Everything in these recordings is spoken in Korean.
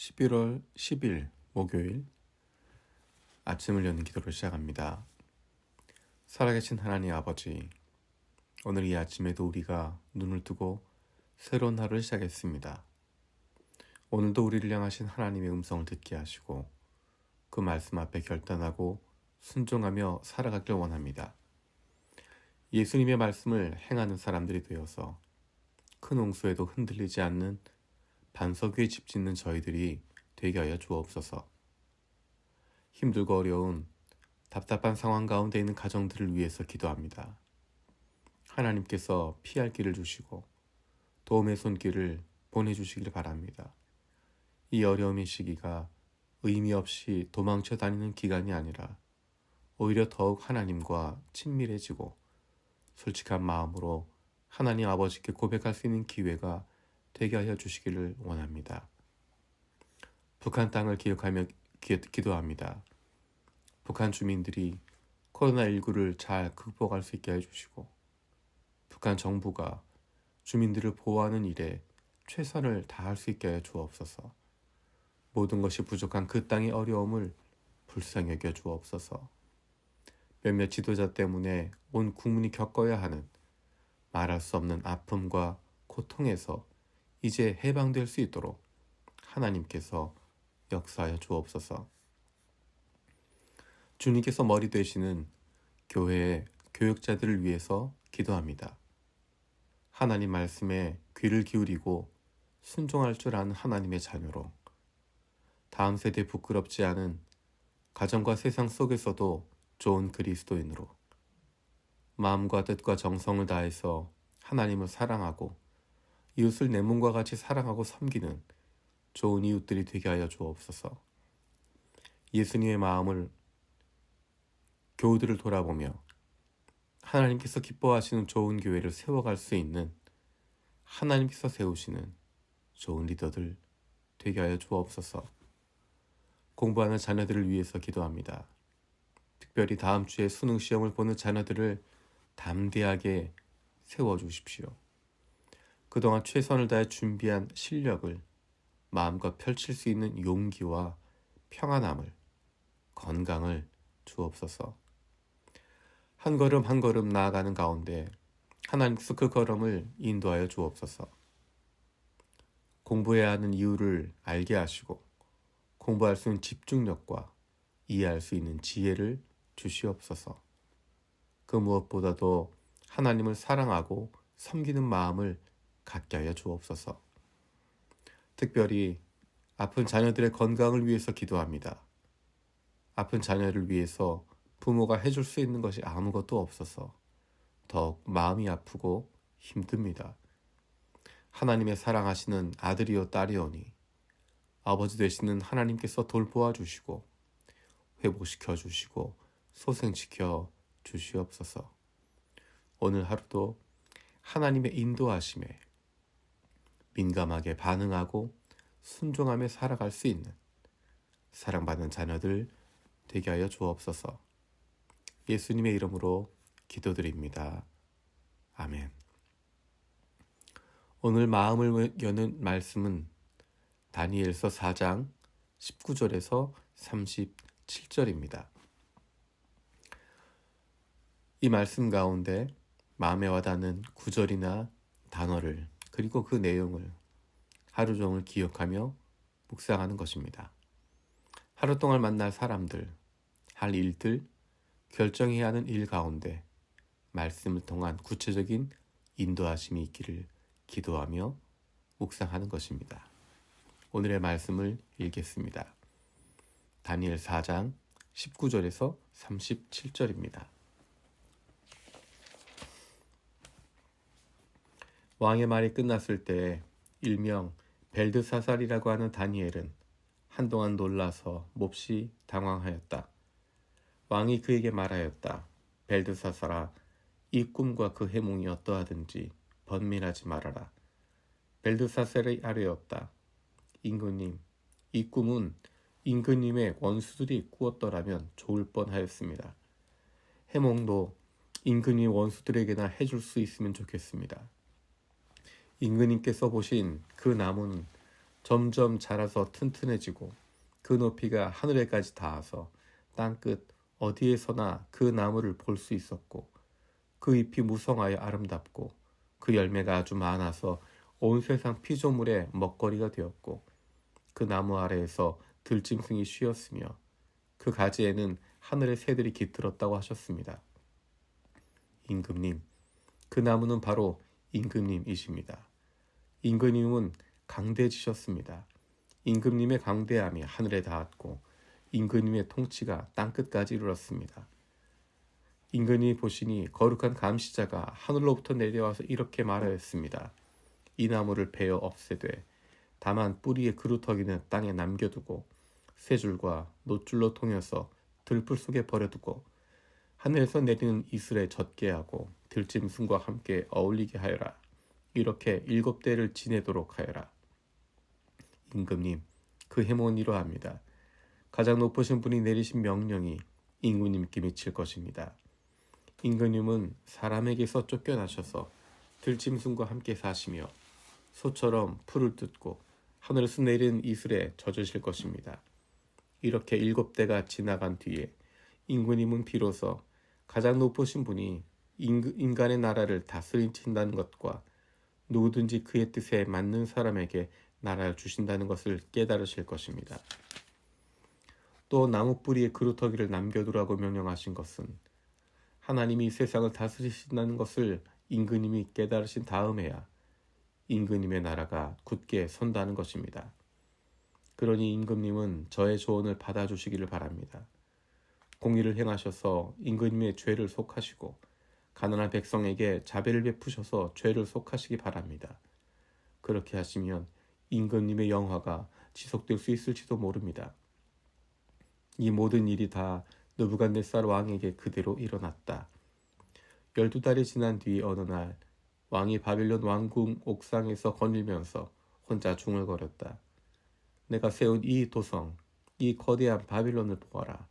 11월 10일 목요일 아침을 여는 기도를 시작합니다. 살아계신 하나님 아버지, 오늘 이 아침에도 우리가 눈을 뜨고 새로운 하루를 시작했습니다. 오늘도 우리를 향하신 하나님의 음성을 듣게 하시고 그 말씀 앞에 결단하고 순종하며 살아가길 원합니다. 예수님의 말씀을 행하는 사람들이 되어서 큰 홍수에도 흔들리지 않는 반석 위에 집 짓는 저희들이 되게 하여 주옵소서. 힘들고 어려운 답답한 상황 가운데 있는 가정들을 위해서 기도합니다. 하나님께서 피할 길을 주시고 도움의 손길을 보내주시길 바랍니다. 이 어려움의 시기가 의미 없이 도망쳐 다니는 기간이 아니라 오히려 더욱 하나님과 친밀해지고 솔직한 마음으로 하나님 아버지께 고백할 수 있는 기회가 되게 하여 주시기를 원합니다. 북한 땅을 기억하며 기도합니다. 북한 주민들이 코로나19를 잘 극복할 수 있게 해주시고 북한 정부가 주민들을 보호하는 일에 최선을 다할 수 있게 해 주옵소서. 모든 것이 부족한 그 땅의 어려움을 불쌍히 여겨 주옵소서. 몇몇 지도자 때문에 온 국민이 겪어야 하는 말할 수 없는 아픔과 고통에서 이제 해방될 수 있도록 하나님께서 역사하여 주옵소서. 주님께서 머리 되시는 교회의 교육자들을 위해서 기도합니다. 하나님 말씀에 귀를 기울이고 순종할 줄 아는 하나님의 자녀로 다음 세대에 부끄럽지 않은 가정과 세상 속에서도 좋은 그리스도인으로 마음과 뜻과 정성을 다해서 하나님을 사랑하고 이웃을 내 몸과 같이 사랑하고 섬기는 좋은 이웃들이 되게 하여 주옵소서. 예수님의 마음을 교우들을 돌아보며 하나님께서 기뻐하시는 좋은 교회를 세워갈 수 있는 하나님께서 세우시는 좋은 리더들 되게 하여 주옵소서. 공부하는 자녀들을 위해서 기도합니다. 특별히 다음 주에 수능 시험을 보는 자녀들을 담대하게 세워주십시오. 그동안 최선을 다해 준비한 실력을 마음껏 펼칠 수 있는 용기와 평안함을, 건강을 주옵소서. 한 걸음 한 걸음 나아가는 가운데 하나님께서 그 걸음을 인도하여 주옵소서. 공부해야 하는 이유를 알게 하시고 공부할 수 있는 집중력과 이해할 수 있는 지혜를 주시옵소서. 그 무엇보다도 하나님을 사랑하고 섬기는 마음을 갖게 하여 주옵소서. 특별히 아픈 자녀들의 건강을 위해서 기도합니다. 아픈 자녀를 위해서 부모가 해줄 수 있는 것이 아무것도 없어서 더욱 마음이 아프고 힘듭니다. 하나님의 사랑하시는 아들이요 딸이오니 아버지 되시는 하나님께서 돌보아 주시고 회복시켜 주시고 소생시켜 주시옵소서. 오늘 하루도 하나님의 인도하심에 민감하게 반응하고 순종하며 살아갈 수 있는 사랑받는 자녀들 되게 하여 주옵소서. 예수님의 이름으로 기도드립니다. 아멘. 오늘 마음을 여는 말씀은 다니엘서 4장 19절에서 37절입니다. 이 말씀 가운데 마음에 와닿는 구절이나 단어를 그리고 그 내용을 하루 종일 기억하며 묵상하는 것입니다. 하루 동안 만날 사람들, 할 일들, 결정해야 하는 일 가운데 말씀을 통한 구체적인 인도하심이 있기를 기도하며 묵상하는 것입니다. 오늘의 말씀을 읽겠습니다. 다니엘 4장 19절에서 37절입니다. 왕의 말이 끝났을 때 일명 벨드사살이라고 하는 다니엘은 한동안 놀라서 몹시 당황하였다. 왕이 그에게 말하였다. 벨드사살아, 이 꿈과 그 해몽이 어떠하든지 번민하지 말아라. 벨드사살이 아뢰었다. 임금님, 이 꿈은 임금님의 원수들이 꾸었더라면 좋을 뻔하였습니다. 해몽도 임금님 원수들에게나 해줄 수 있으면 좋겠습니다. 임금님께서 보신 그 나무는 점점 자라서 튼튼해지고 그 높이가 하늘에까지 닿아서 땅끝 어디에서나 그 나무를 볼 수 있었고 그 잎이 무성하여 아름답고 그 열매가 아주 많아서 온 세상 피조물의 먹거리가 되었고 그 나무 아래에서 들짐승이 쉬었으며 그 가지에는 하늘의 새들이 깃들었다고 하셨습니다. 임금님, 그 나무는 바로 임금님이십니다. 임금님은 강대지셨습니다. 임금님의 강대함이 하늘에 닿았고 임금님의 통치가 땅끝까지 이르렀습니다. 임금님이 보시니 거룩한 감시자가 하늘로부터 내려와서 이렇게 말하였습니다. 이 나무를 베어 없애되 다만 뿌리의 그루터기는 땅에 남겨두고 세 줄과 노줄로 통여서 들풀 속에 버려두고 하늘에서 내리는 이슬에 젖게 하고 들짐승과 함께 어울리게 하여라. 이렇게 7대를 지내도록 하여라. 임금님, 그 해몽은 이러합니다. 가장 높으신 분이 내리신 명령이 임금님께 미칠 것입니다. 임금님은 사람에게서 쫓겨나셔서 들짐승과 함께 사시며 소처럼 풀을 뜯고 하늘에서 내리는 이슬에 젖으실 것입니다. 이렇게 7대가 지나간 뒤에 임금님은 비로소 가장 높으신 분이 인간의 나라를 다스리신다는 것과 누구든지 그의 뜻에 맞는 사람에게 나라를 주신다는 것을 깨달으실 것입니다. 또 나무 뿌리에 그루터기를 남겨두라고 명령하신 것은 하나님이 세상을 다스리신다는 것을 임금님이 깨달으신 다음에야 임금님의 나라가 굳게 선다는 것입니다. 그러니 임금님은 저의 조언을 받아주시기를 바랍니다. 공의를 행하셔서 임금님의 죄를 속하시고 가난한 백성에게 자비를 베푸셔서 죄를 속하시기 바랍니다. 그렇게 하시면 임금님의 영화가 지속될 수 있을지도 모릅니다. 이 모든 일이 다 느부갓네살 왕에게 그대로 일어났다. 12달이 지난 뒤 어느 날 왕이 바빌론 왕궁 옥상에서 거닐면서 혼자 중얼거렸다. 내가 세운 이 도성, 이 거대한 바빌론을 보아라.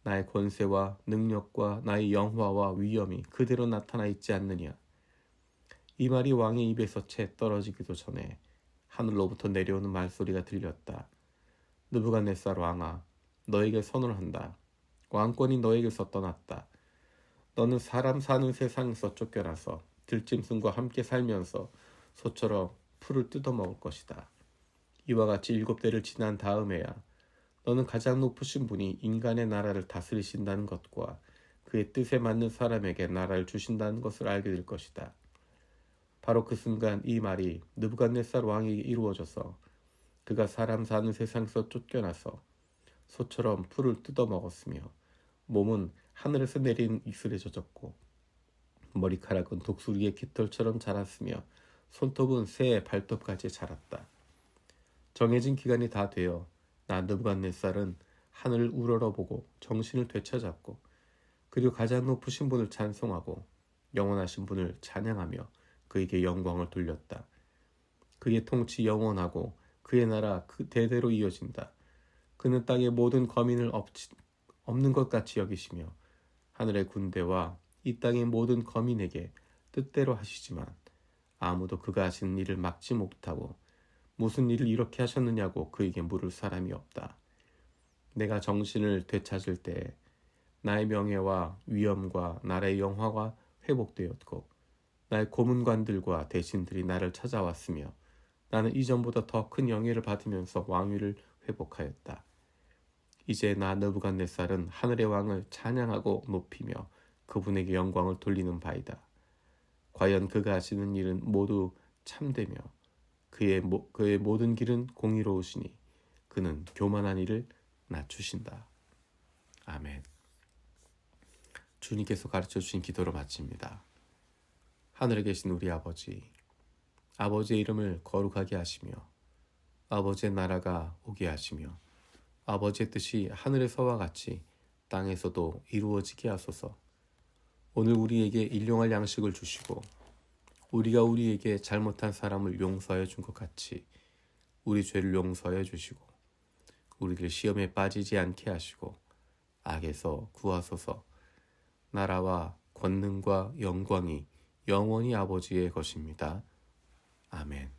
나의 권세와 능력과 나의 영화와 위엄이 그대로 나타나 있지 않느냐. 이 말이 왕의 입에서 채 떨어지기도 전에 하늘로부터 내려오는 말소리가 들렸다. 느부갓네살 왕아, 너에게 선언한다. 왕권이 너에게서 떠났다. 너는 사람 사는 세상에서 쫓겨나서 들짐승과 함께 살면서 소처럼 풀을 뜯어먹을 것이다. 이와 같이 7대를 지난 다음에야 너는 가장 높으신 분이 인간의 나라를 다스리신다는 것과 그의 뜻에 맞는 사람에게 나라를 주신다는 것을 알게 될 것이다. 바로 그 순간 이 말이 느부갓네살 왕에게 이루어져서 그가 사람 사는 세상에서 쫓겨나서 소처럼 풀을 뜯어먹었으며 몸은 하늘에서 내린 이슬에 젖었고 머리카락은 독수리의 깃털처럼 자랐으며 손톱은 새의 발톱까지 자랐다. 정해진 기간이 다 되어 나 느부갓네살은 하늘을 우러러보고 정신을 되찾았고 그리고 가장 높으신 분을 찬송하고 영원하신 분을 찬양하며 그에게 영광을 돌렸다. 그의 통치 영원하고 그의 나라 그 대대로 이어진다. 그는 땅의 모든 거민을 없는 것 같이 여기시며 하늘의 군대와 이 땅의 모든 거민에게 뜻대로 하시지만 아무도 그가 하시는 일을 막지 못하고 무슨 일을 이렇게 하셨느냐고 그에게 물을 사람이 없다. 내가 정신을 되찾을 때 나의 명예와 위엄과 나라의 영화가 회복되었고 나의 고문관들과 대신들이 나를 찾아왔으며 나는 이전보다 더 큰 영예를 받으면서 왕위를 회복하였다. 이제 나 느부갓네살은 하늘의 왕을 찬양하고 높이며 그분에게 영광을 돌리는 바이다. 과연 그가 하시는 일은 모두 참되며 그의 모든 길은 공의로우시니 그는 교만한 이를 낮추신다. 아멘. 주님께서 가르쳐 주신 기도로 마칩니다. 하늘에 계신 우리 아버지, 아버지의 이름을 거룩하게 하시며 아버지의 나라가 오게 하시며 아버지의 뜻이 하늘에서와 같이 땅에서도 이루어지게 하소서. 오늘 우리에게 일용할 양식을 주시고 우리가 우리에게 잘못한 사람을 용서하여 준 것 같이 우리 죄를 용서하여 주시고 우리를 시험에 빠지지 않게 하시고 악에서 구하소서. 나라와 권능과 영광이 영원히 아버지의 것입니다. 아멘.